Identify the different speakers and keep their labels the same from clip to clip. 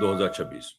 Speaker 1: 2026।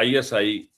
Speaker 1: ISI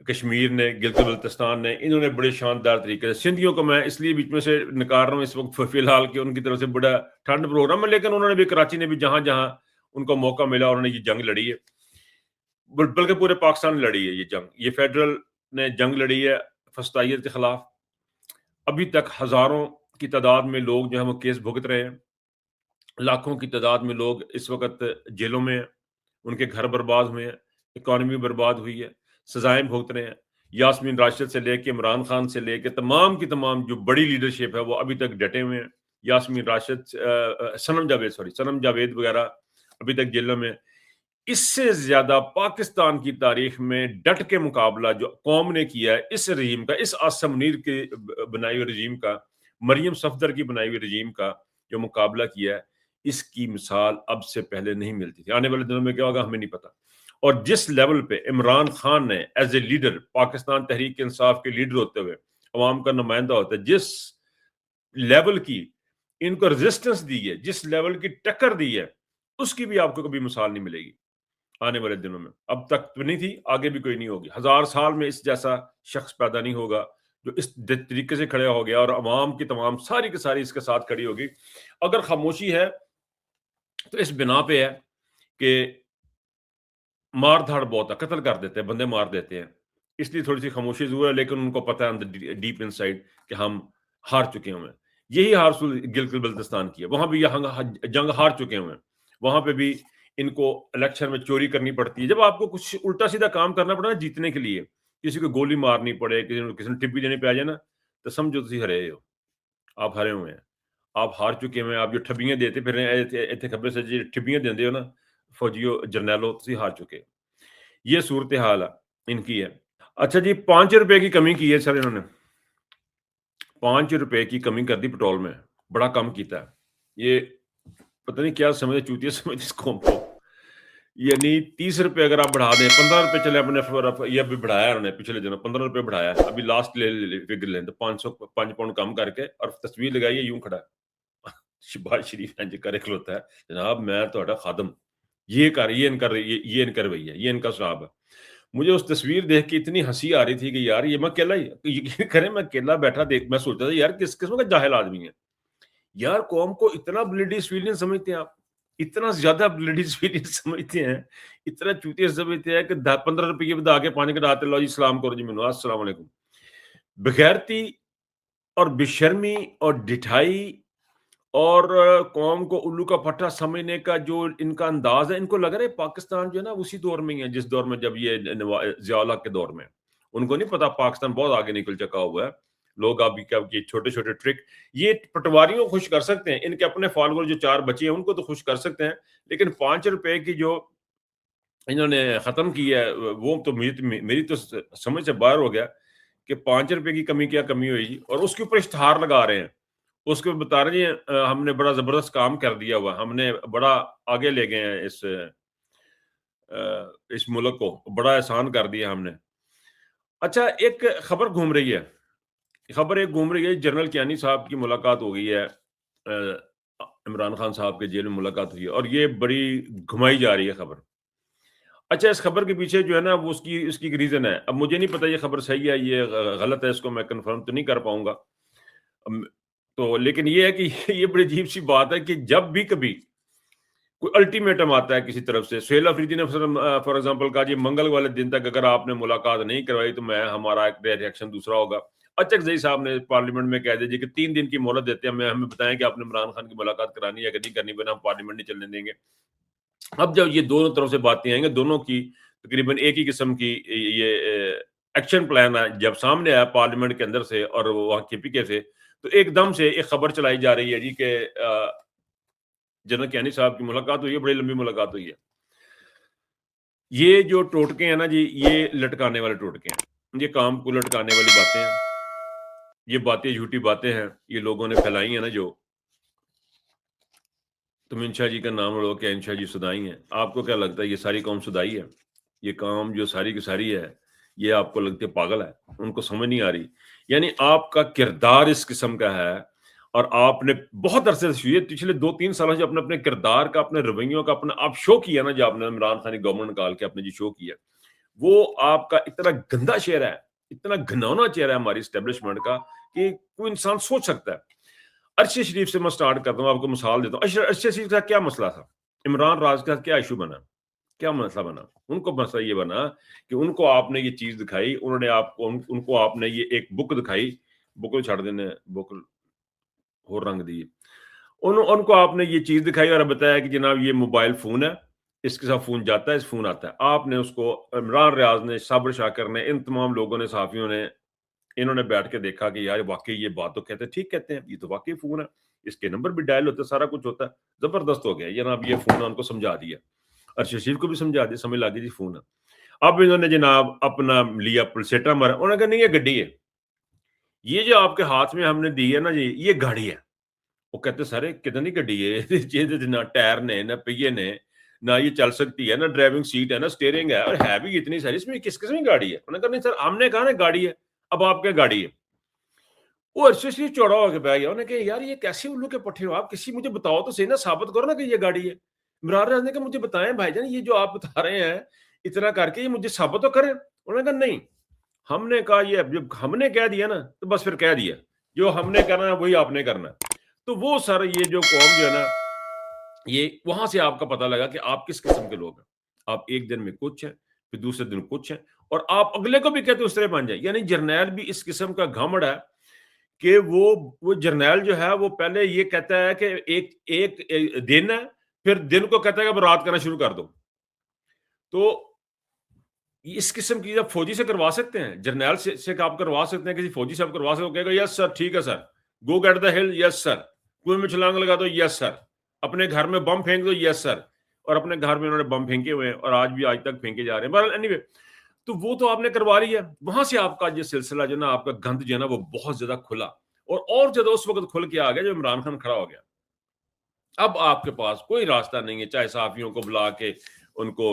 Speaker 1: Kashmir نے، گلگت بلتستان نے، انہوں نے بڑے شاندار طریقے سے، سندھیوں کو میں اس لیے بیچ میں سے نکال رہا ہوں اس وقت فی الحال کہ ان کی طرف سے بڑا ٹھنڈ پروگرام ہے، لیکن انہوں نے بھی کراچی نے بھی جہاں جہاں ان کو موقع ملا انہوں نے یہ جنگ لڑی ہے، بلکہ پورے پاکستان نے لڑی ہے یہ جنگ، یہ فیڈرل نے جنگ لڑی ہے فسطائیت کے خلاف۔ ابھی تک ہزاروں کی تعداد میں لوگ جو ہیں وہ کیس بھگت رہے ہیں، لاکھوں کی تعداد میں لوگ اس وقت جیلوں میں ہیں، ان کے گھر برباد ہوئے ہیں، اکانومی برباد ہوئی ہے، سزائیں بھگت رہے ہیں۔ یاسمین راشد سے لے کے عمران خان سے لے کے تمام کی تمام جو بڑی لیڈرشپ ہے وہ ابھی تک ڈٹے ہوئے ہیں۔ یاسمین راشد، سنم جاوید وغیرہ ابھی تک جیلوں میں۔ اس سے زیادہ پاکستان کی تاریخ میں ڈٹ کے مقابلہ جو قوم نے کیا ہے اس رژیم کا، اس عاصم منیر کے بنائی ہوئے رژیم کا، مریم صفدر کی بنائی ہوئی رژیم کا جو مقابلہ کیا ہے، اس کی مثال اب سے پہلے نہیں ملتی تھی۔ آنے والے دنوں میں کیا ہوگا ہمیں نہیں پتا۔ اور جس لیول پہ عمران خان نے as a leader, Pakistan Tehreek Insaf کے لیڈر ہوتے ہوئے، عوام کا نمائندہ ہوتا ہے، جس لیول کی ان کو ریزسٹنس دی ہے، جس لیول کی ٹکر دی ہے، اس کی بھی آپ کو کبھی مثال نہیں ملے گی آنے والے دنوں میں۔ اب تک تو نہیں تھی، آگے بھی کوئی نہیں ہوگی۔ 1000 سال میں اس جیسا شخص پیدا نہیں ہوگا جو اس طریقے سے کھڑے ہو گیا اور عوام کی تمام ساری کی ساری اس کے ساتھ کھڑی ہوگی۔ اگر خاموشی ہے تو اس بنا پہ ہے کہ مار دھاڑ بہت ہے، قتل کر دیتے ہیں، بندے مار دیتے ہیں، اس لیے تھوڑی سی خاموشی ضرور ہے، لیکن ان کو پتہ ہے ڈیپ ان سائڈ کہ ہم ہار چکے ہوئے ہیں۔ یہی ہارسول گلگت بلتستان کی ہے، وہاں بھی جنگ ہار چکے ہوئے ہیں، وہاں پہ بھی ان کو الیکشن میں چوری کرنی پڑتی ہے۔ جب آپ کو کچھ الٹا سیدھا کام کرنا پڑا نا جیتنے کے لیے، کسی کو گولی مارنی پڑے، کسی نے ٹپی دینے پہ آ جائے نا، تو سمجھو تسی ہرے ہو، آپ ہرے ہوئے ہیں، آپ ہار چکے ہوئے ہیں۔ آپ جو ٹھبیاں دیتے پھر اتنے خبر سے جی ٹھبیاں دیندے ہو نا فوجیو جرنیلو، تسی ہار چکے۔ یہ صورتحال ان کی ہے۔ اچھا جی، 5 روپے کی کمی کی ہے سر انہوں نے، 5 روپے کی کمی کر دی پیٹرول میں، بڑا کم کیتا ہے۔ یہ پتہ نہیں کیا سمجھے، چوتیا سمجھے اس قوم کو، یعنی 30 روپے اگر آپ بڑھا دیں، 15 روپے چلے اپنے، یہ ابھی بڑھایا انہوں نے پچھلے دنوں 15 روپے بڑھایا، ابھی لاسٹ فگر لیں تو 5 پاؤنڈ کم کر کے، اور تصویر لگائیے یوں کھڑا ہے شہباز شریف جی کرے کھلوتا ہے، جناب میں تہاڈا خادم، یہ ان کا رویہ ہے، یہ ان کا صحاب ہے۔ مجھے اس تصویر دیکھ کے اتنی ہنسی آ رہی تھی کہ یار یہ میں اکیلا ہی، یقین کریں میں اکیلا بیٹھا دیکھ، میں سوچتا تھا یار کس قسم کا جاہل آدمی ہے یار، قوم کو اتنا بلڈی سویلین سمجھتے ہیں آپ، اتنا زیادہ بلڈی سویلین سمجھتے ہیں، اتنا چوتیا سمجھتے ہیں کہ 15 روپے بدا کے 5 کٹاتے، لو جی سلام کرو جی منو، السلام علیکم۔ بغیرتی اور بشرمی اور ڈٹھائی اور قوم کو الو کا پٹھا سمجھنے کا جو ان کا انداز ہے، ان کو لگ رہا ہے پاکستان جو ہے نا اسی دور میں ہی ہے جس دور میں جب یہ ضیاء الحق کے دور میں، ان کو نہیں پتا پاکستان بہت آگے نکل چکا ہوا ہے۔ لوگ ابھی کیا چھوٹے چھوٹے ٹرک، یہ پٹواریوں کو خوش کر سکتے ہیں، ان کے اپنے فالوور جو 4 بچے ہیں ان کو تو خوش کر سکتے ہیں، لیکن 5 روپے کی جو انہوں نے ختم کی ہے وہ تو میری تو سمجھ سے باہر ہو گیا کہ 5 روپے کی کمی کیا کمی ہوئی جی، اور اس کے اوپر اشتہار لگا رہے ہیں، اس کو بتا رہے ہیں ہم نے بڑا زبردست کام کر دیا ہوا، ہم نے بڑا آگے لے گئے ہیں اس ملک کو، بڑا احسان کر دیا ہم نے۔ اچھا ایک خبر گھوم رہی ہے، جنرل کیانی صاحب کی ملاقات ہو گئی ہے، عمران خان صاحب کے جیل میں ملاقات ہوئی ہے، اور یہ بڑی گھمائی جا رہی ہے خبر۔ اچھا اس خبر کے پیچھے جو ہے نا وہ اس کی ایک ریزن ہے، اب مجھے نہیں پتا یہ خبر صحیح ہے یہ غلط ہے، اس کو میں کنفرم تو نہیں کر پاؤں گا، تو لیکن یہ ہے کہ یہ بڑی عجیب سی بات ہے کہ جب بھی کبھی کوئی الٹیمیٹم آتا ہے کسی طرف سے، سہیل افریدی نے فار ایگزامپل کہا جی منگل والے دن تک اگر آپ نے ملاقات نہیں کروائی تو ہمارا ایک ریئیکشن دوسرا ہوگا۔ اچکزئی صاحب نے پارلیمنٹ میں کہہ دیا جی کہ 3 دن کی مہلت دیتے ہیں، ہمیں بتائیں کہ آپ نے عمران خان کی ملاقات کرانی ہے کہ نہیں کرنی، ورنہ ہم پارلیمنٹ نہیں چلنے دیں گے۔ اب جب یہ دونوں طرف سے باتیں آئیں گے، دونوں کی تقریباً ایک ہی قسم کی یہ ایکشن پلان ہے، جب سامنے آیا پارلیمنٹ کے اندر سے اور وہاں کے پی کے سے، تو ایک دم سے ایک خبر چلائی جا رہی ہے جی کہ جنرل کیانی صاحب کی ملاقات ہوئی ہے، بڑی لمبی ملاقات ہوئی ہے۔ یہ جو ٹوٹکے ہیں نا جی، یہ لٹکانے والے ٹوٹکے ہیں، یہ کام کو لٹکانے والی باتیں ہیں، یہ باتیں جھوٹی باتیں ہیں، یہ لوگوں نے پھیلائی ہیں نا جو، تم انشا جی کا نام لو کہ انشا جی صدائی ہیں، آپ کو کیا لگتا ہے یہ ساری قوم صدائی ہے؟ یہ کام جو ساری کی ساری ہے یہ آپ کو لگتے پاگل ہے؟ ان کو سمجھ نہیں آ رہی، یعنی آپ کا کردار اس قسم کا ہے، اور آپ نے بہت عرصے سے پچھلے 2-3 سالوں سے اپنے کردار کا، اپنے رویوں کا، اپنا آپ شو کیا نا، جو آپ نے عمران خان کی گورنمنٹ نکال کے اپنے جی شو کیا، وہ آپ کا اتنا گندا چہرہ ہے، اتنا گھناؤنا چہرہ ہے ہماری اسٹیبلشمنٹ کا کہ کوئی انسان سوچ سکتا ہے۔ ارشد شریف سے میں سٹارٹ کرتا ہوں، آپ کو مثال دیتا ہوں۔ ارشد شریف کا کیا مسئلہ تھا؟ عمران راز کا کیا ایشو بنا؟ کیا مسئلہ بنا؟ ان کو مسئلہ یہ بنا کہ ان کو آپ نے یہ چیز دکھائی، انہوں نے آپ کو ان کو آپ نے یہ ایک بک دکھائی، بک چھڑ دینے بک اور رنگ دی، ان کو آپ نے یہ چیز دکھائی اور بتایا کہ جناب یہ موبائل فون ہے، اس کے ساتھ فون جاتا ہے، اس فون آتا ہے۔ آپ نے اس کو، عمران ریاض نے، صابر شاکر نے، ان تمام لوگوں نے، صحافیوں نے، انہوں نے بیٹھ کے دیکھا کہ یار واقعی یہ بات تو کہتے ہیں، ٹھیک کہتے ہیں، یہ تو واقعی فون ہے، اس کے نمبر بھی ڈائل ہوتا ہے، سارا کچھ ہوتا ہے، زبردست ہو گیا جناب، یہ فون ہے۔ ان کو سمجھا دیا، ارشد شریف کو بھی سمجھا دیا، سمجھ لگی جی فون ہے۔ اب انہوں نے جناب اپنا لیا پلسیٹا مارا، انہوں نے کہا نہیں یہ گڈی ہے، یہ جو آپ کے ہاتھ میں ہم نے دی ہے نا جی، یہ گاڑی ہے۔ وہ کہتے سارے کتنی گڈی ہے، یہ نہ ٹائر نے، نہ پہیے نے، نہ یہ چل سکتی ہے، نہ ڈرائیونگ سیٹ ہے، نہ اسٹیئرنگ ہے، اور ہے بھی اتنی ساری، اس میں کس قسم کی گاڑی ہے؟ انہوں نے کہا نہیں سر، ہم نے کہا نا گاڑی ہے، اب آپ کیا گاڑی ہے؟ وہ ارشد شریف چوڑا ہو کے بیٹھ گیا، انہوں نے کہا یار یہ کیسے الو کے پٹھے ہو آپ، کسی مجھے بتاؤ تو صحیح نا، ثابت کرو نا کہ یہ گاڑی ہے۔ عمران ریاض نے کہا مجھے بتائیں بھائی جان، یہ جو آپ بتا رہے ہیں اتنا کر کے، یہ مجھے ثابت تو کریں۔ انہوں نے کہا نہیں، ہم نے کہا یہ جب ہم نے کہہ دیا نا تو بس پھر کہہ دیا، جو ہم نے کرنا ہے وہی آپ نے کرنا ہے۔ تو وہ سر یہ جو قوم جو ہے نا، یہ وہاں سے آپ کا پتہ لگا کہ آپ کس قسم کے لوگ ہیں۔ آپ ایک دن میں کچھ ہیں، پھر دوسرے دن کچھ ہیں، اور آپ اگلے کو بھی کہتے اس طرح بن جائیں۔ یعنی جرنیل بھی اس قسم کا گھمڑ ہے کہ وہ جرنیل جو ہے وہ پہلے یہ کہتا ہے کہ ایک دن ہے، پھر دن کو کہتا ہے کہ اب رات کرنا شروع کر دو۔ تو اس قسم کی جب فوجی سے کروا سکتے ہیں، جرنیل سے آپ کروا سکتے ہیں، کسی فوجی سے آپ کروا سکتے ہیں، کہے گا یس سر، ٹھیک ہے سر، گو گیٹ دا ہل، یس سر، کنویں میں چھلانگ لگا دو، یس سر، اپنے گھر میں بم پھینک دو، یس سر۔ اور اپنے گھر میں انہوں نے بم پھینکے ہوئے ہیں، اور آج بھی، آج تک پھینکے جا رہے ہیں۔ بہرحال اینی وے، تو وہ تو آپ نے کروا لیا، وہاں سے آپ کا یہ سلسلہ جو نا، آپ کا گند جو ہے نا، وہ بہت زیادہ کھلا، اور زیادہ اس وقت کھل کے آ گیا جب عمران خان کھڑا ہو گیا۔ اب آپ کے پاس کوئی راستہ نہیں ہے، چاہے صحافیوں کو بلا کے ان کو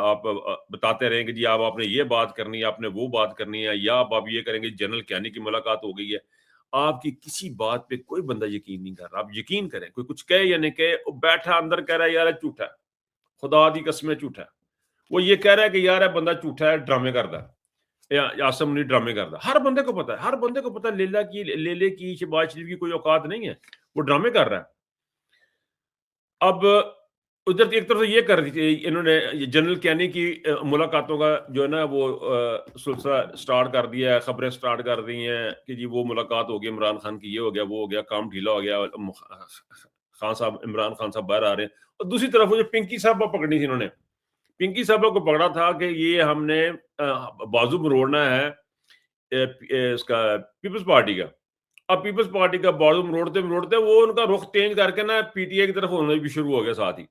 Speaker 1: آپ بتاتے رہیں کہ جی آپ نے یہ بات کرنی ہے، آپ نے وہ بات کرنی ہے، یا آپ یہ کریں گے جنرل کیانی کی ملاقات ہو گئی ہے۔ آپ کی کسی بات پہ کوئی بندہ یقین نہیں کر رہا۔ آپ یقین کریں، کوئی کچھ کہے یا نہیں کہے، وہ بیٹھا اندر کہہ رہا ہے یار جھوٹا ہے، خدا دی قسم جھوٹا ہے۔ وہ یہ کہہ رہا ہے کہ یار بندہ جھوٹا ہے، ڈرامے کرتا ہے، یا آسم نہیں ڈرامے کرتا۔ ہر بندے کو پتا ہے، ہر بندے کو پتا ہے لیلے کی شہباز شریف کی کوئی اوقات نہیں ہے، وہ ڈرامے کر رہا ہے۔ اب ادھر ایک طرف یہ کر دی تھی انہوں نے، جنرل کیانی کی ملاقاتوں کا جو ہے نا وہ سلسلہ سٹارٹ کر دیا ہے، خبریں سٹارٹ کر دی ہیں کہ جی وہ ملاقات ہو گئی عمران خان کی، یہ ہو گیا، وہ ہو گیا، کام ڈھیلا ہو گیا، خان صاحب، عمران خان صاحب باہر آ رہے ہیں۔ اور دوسری طرف وہ جو پنکی صاحبہ پکڑنی تھی، انہوں نے پنکی صاحبہ کو پکڑا تھا کہ یہ ہم نے بازو مروڑنا ہے اس کا پیپلز پارٹی کا۔ اب پیپلز پارٹی کا بازو مروڑتے وہ ان کا رخ چینج کر کے نا پی ٹی آئی کی طرف ہونا بھی شروع ہو گیا ساتھ ہی۔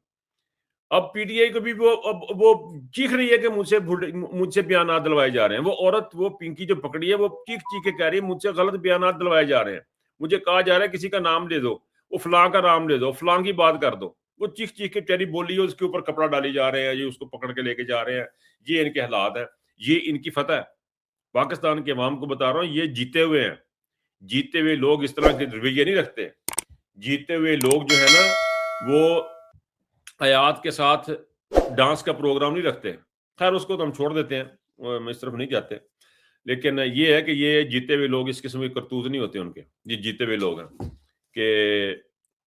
Speaker 1: اب پی ٹی آئی کو بھی وہ چیخ رہی ہے کہ مجھ سے بیانات دلوائے جا رہے ہیں۔ وہ عورت، وہ پنکی جو پکڑی ہے، وہ چیخ کے کہہ رہی ہے مجھ سے غلط بیانات دلوائے جا رہے ہیں، مجھے کہا جا رہا ہے کسی کا نام دے دو، وہ فلاں کا نام دے دو، فلاں کی بات کر دو۔ وہ چیخ کے ٹیری بولی ہے، اس کے اوپر کپڑا ڈالی جا رہے ہیں، یہ اس کو پکڑ کے لے کے جا رہے ہیں۔ یہ ان کے حالات ہیں، یہ ان کی فتح ہے۔ پاکستان کے عوام کو بتا رہا ہوں، یہ جیتے ہوئے ہیں۔ جیتے ہوئے لوگ اس طرح کے رویے نہیں رکھتے۔ جیتے ہوئے لوگ جو ہے نا، وہ حیات کے ساتھ ڈانس کا پروگرام نہیں رکھتے۔ خیر اس کو تو ہم چھوڑ دیتے ہیں، ہم اس طرف نہیں جاتے۔ لیکن یہ ہے کہ یہ جیتے ہوئے لوگ اس قسم کے کرتوت نہیں ہوتے ان کے، یہ جیتے ہوئے لوگ ہیں کہ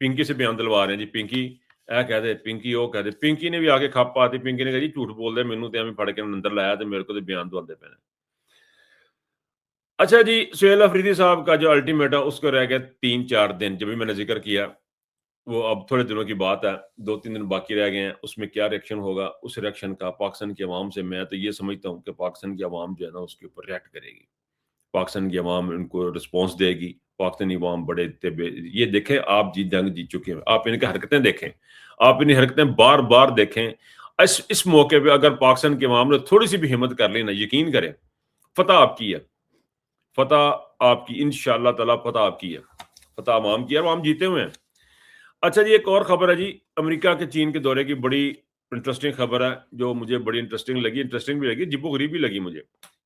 Speaker 1: پنکی سے بیان دلوا رہے ہیں۔ جی پنکی اے کہہ دے، پنکی وہ کہہ دے، پنکی نے بھی آگے کھپ پاتی، پنکی نے کہا جی جھوٹ بول دے، مینوں تے ایویں پھڑ کے اندر لایا تے میرے کو تے بیان دواندے پے نے۔ اچھا جی، سہیل افریدی صاحب کا جو الٹیمیٹ ہے، اس کو رہ گئے 3-4 دن، جب بھی میں نے ذکر کیا وہ اب تھوڑے دنوں کی بات ہے، 2-3 دن باقی رہ گئے ہیں۔ اس میں کیا ریئیکشن ہوگا، اس ریئیکشن کا پاکستان کی عوام سے میں تو یہ سمجھتا ہوں کہ پاکستان کی عوام جو ہے نا اس کے اوپر ریئیکٹ کرے گی، پاکستان کی عوام ان کو رسپانس دے گی۔ پاکستانی عوام بڑے یہ دیکھیں، آپ جنگ جیت چکے ہیں، آپ ان کی حرکتیں دیکھیں، آپ ان حرکتیں بار بار دیکھیں۔ اس موقع پہ اگر پاکستان کی عوام نے تھوڑی سی بھی ہمت کر لی نا، یقین کریں فتح آپ کی ہے، فتح آپ کی، انشاءاللہ تعالیٰ فتح آپ کی ہے، فتح عوام کی ہے، اور عوام جیتے ہوئے ہیں۔ اچھا جی، ایک اور خبر ہے جی، امریکہ کے چین کے دورے کی بڑی انٹرسٹنگ خبر ہے، جو مجھے بڑی انٹرسٹنگ بھی لگی، عجیب و غریب بھی لگی مجھے۔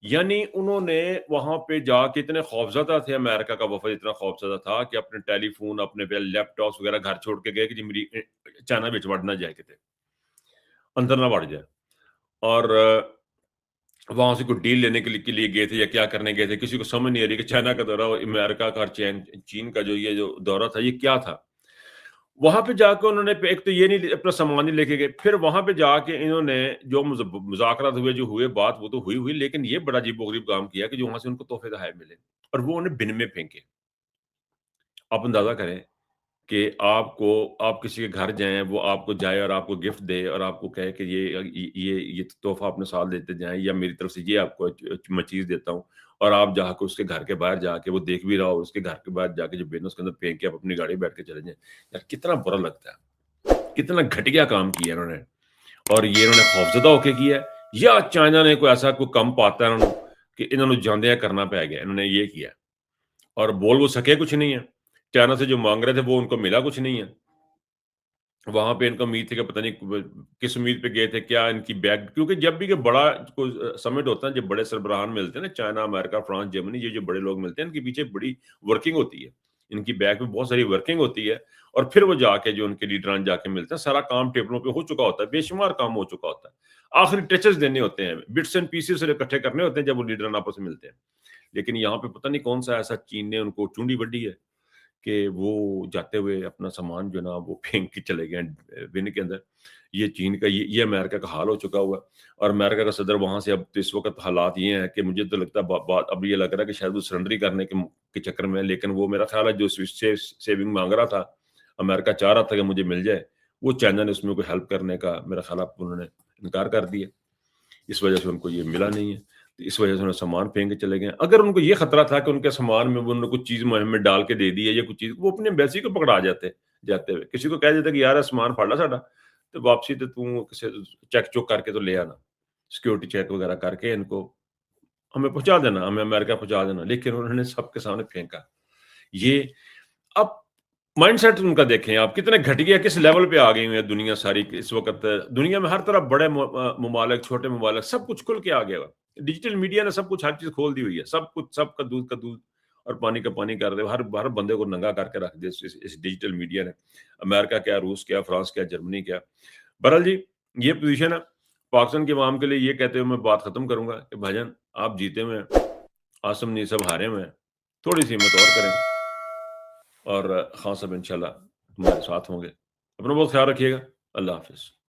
Speaker 1: یعنی انہوں نے وہاں پہ جا کے اتنے خوفزدہ تھے، امریکہ کا وفد اتنا خوفزدہ تھا کہ اپنے ٹیلی فون، اپنے لیپ ٹاپس وغیرہ گھر چھوڑ کے گئے کہ جی میری چائنا بچ وڑ نہ جائے، کہتے اندر نہ وڑ جائے۔ اور وہاں سے کوئی ڈیل لینے کے لیے گئے تھے یا کیا کرنے گئے تھے، کسی کو سمجھ نہیں آ رہی کہ چائنا کا دورہ اور امریکہ کا اور چین کا جو یہ جو دورہ تھا یہ کیا تھا؟ وہاں پہ جا کے انہوں نے ایک تو یہ نہیں اپنا سامان نہیں لے کے گئے، پھر وہاں پہ جا کے انہوں نے جو مذاکرات ہوئے جو ہوئے بات وہ تو ہوئی لیکن یہ بڑا عجیب و غریب کام کیا کہ جو وہاں سے ان کو تحفے تحائف ملے اور وہ انہیں بن میں پھینکے۔ آپ اندازہ کریں کہ آپ کسی کے گھر جائیں، وہ آپ کو جائے اور آپ کو گفٹ دے اور آپ کو کہے کہ یہ تحفہ اپنے ساتھ لیتے جائیں یا میری طرف سے یہ آپ کو میں چیز دیتا ہوں، اور آپ جا کے اس کے گھر کے باہر جا کے وہ دیکھ بھی رہا ہو، اس کے گھر کے باہر جا کے جو بن ہے اس کے اندر پھینک کے آپ اپنی گاڑی بیٹھ کے چلے جائیں، یار کتنا برا لگتا ہے، کتنا گھٹیا کام کیا انہوں نے، اور یہ انہوں نے خوفزدہ ہو کے کیا ہے یا چائنا نے کوئی ایسا کوئی کم پاتا ہے انہوں نے کہ انہوں نے جاندیا کرنا پہ گیا، انہوں نے یہ کیا اور بول وہ سکے کچھ نہیں ہے، چائنا سے جو مانگ رہے تھے وہ ان کو ملا کچھ نہیں ہے۔ وہاں پہ ان کو امید تھی کہ پتہ نہیں کس امید پہ گئے تھے، کیا ان کی بیگ، کیونکہ جب بھی کہ بڑا کوئی سمٹ ہوتا ہے، جب بڑے سربراہان ملتے ہیں نا، چائنا، امریکہ، فرانس، جرمنی، یہ جو بڑے لوگ ملتے ہیں ان کے پیچھے بڑی ورکنگ ہوتی ہے، ان کی بیگ میں بہت ساری ورکنگ ہوتی ہے، اور پھر وہ جا کے جو ان کے لیڈران جا کے ملتے ہیں، سارا کام ٹیبلوں پہ ہو چکا ہوتا ہے، بے شمار کام ہو چکا ہوتا ہے، آخری ٹچز دینے ہوتے ہیں، بٹس اینڈ پیسز سے اکٹھے کرنے ہوتے ہیں جب وہ لیڈران آپس میں ملتے ہیں۔ لیکن یہاں پہ پتہ نہیں کون سا ایسا چین نے ان کو چونڈی بڈی ہے کہ وہ جاتے ہوئے اپنا سامان جو نا وہ پھینک کے چلے گئے بن کے اندر۔ یہ چین کا یہ امریکہ کا حال ہو چکا ہوا ہے، اور امریکہ کا صدر وہاں سے اب تو اس وقت حالات یہ ہیں کہ مجھے تو لگتا ہے بات اب یہ لگ رہا ہے کہ شاید وہ سرنڈر کرنے کے چکر میں ہے، لیکن وہ میرا خیال ہے جو سیونگ مانگ رہا تھا، امریکہ چاہ رہا تھا کہ مجھے مل جائے، وہ چائنا نے اس میں کوئی ہیلپ کرنے کا میرا خیال ہے انہوں نے انکار کر دیا، اس وجہ سے ان کو یہ ملا نہیں ہے، تو اس وجہ سے انہوں نے سامان پھینک کے چلے گئے۔ اگر ان کو یہ خطرہ تھا کہ ان کے سامان میں وہ انہوں نے کچھ چیز مہم میں ڈال کے دے دی ہے یا کچھ چیز، وہ اپنے ایمبیسی کو پکڑا جاتے ہوئے کسی کو کہہ دیتے کہ یار سامان پھاڑ لا ساڈا، تو واپسی تو کسی چیک چوک کر کے تو لے آنا، سیکورٹی چیک وغیرہ کر کے ان کو ہمیں پہنچا دینا، ہمیں امریکہ پہنچا دینا، لیکن انہوں نے سب کے سامنے پھینکا۔ یہ اب مائنڈ سیٹ ان کا دیکھیں آپ کتنے گھٹیا کس لیول پہ آ گئی ہوئی ہے دنیا ساری، اس وقت دنیا میں ہر طرف بڑے ممالک، چھوٹے ممالک، سب کچھ کھل کے آ گیا ہوا، ڈیجیٹل میڈیا نے سب کچھ ہر چیز کھول دی ہوئی ہے، سب کچھ، سب کا دودھ اور پانی کا پانی کر دے، ہر بندے کو ننگا کر کے رکھ دے اس ڈیجیٹل میڈیا نے، امریکہ کیا، روس کیا، فرانس کیا، جرمنی کیا۔ بہرحال جی یہ پوزیشن ہے پاکستان کے عوام کے لیے، یہ کہتے ہوئے میں بات ختم کروں گا کہ بھائی جان آپ جیتے ہوئے ہیں، آسم نہیں سب ہارے ہوئے ہیں، تھوڑی سی ہمت اور کریں، اور خان صاحب انشاءاللہ ہمارے ساتھ ہوں گے۔ اپنا بہت خیال رکھیے گا، اللہ حافظ۔